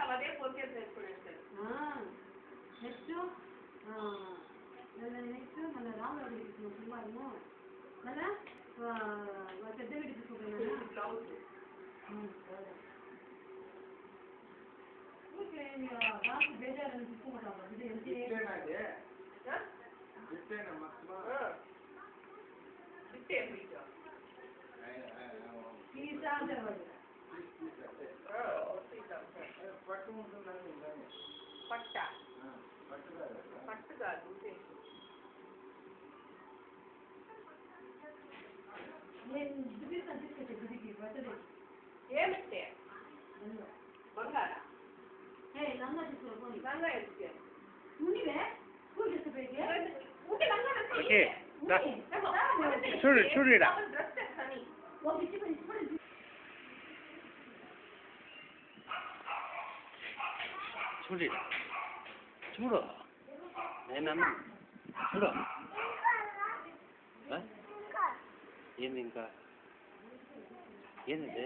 అదే focus చేసుకునేస్తారు next next మన రాముడు తీసుకున్నాం కుమారము మళ్ళా పెద్ద వీడి తీసుకుంటున్నా బ్లౌజ్ బాగా బేజారని తీసుకుంటాం ఇది పట్ట పట్టు కాదు ఏమిటే బంగార లంగా తీసుకోండి లంగా ఎత్తే నువ్వే స్కూల్ తీసుకుపోయి చూడు చూడు ఈడ డ్రెస్ తెస్తాని చూడు ఈడ చూడు నేనన్నా చూడు ఏంది ఇంకా ఏంది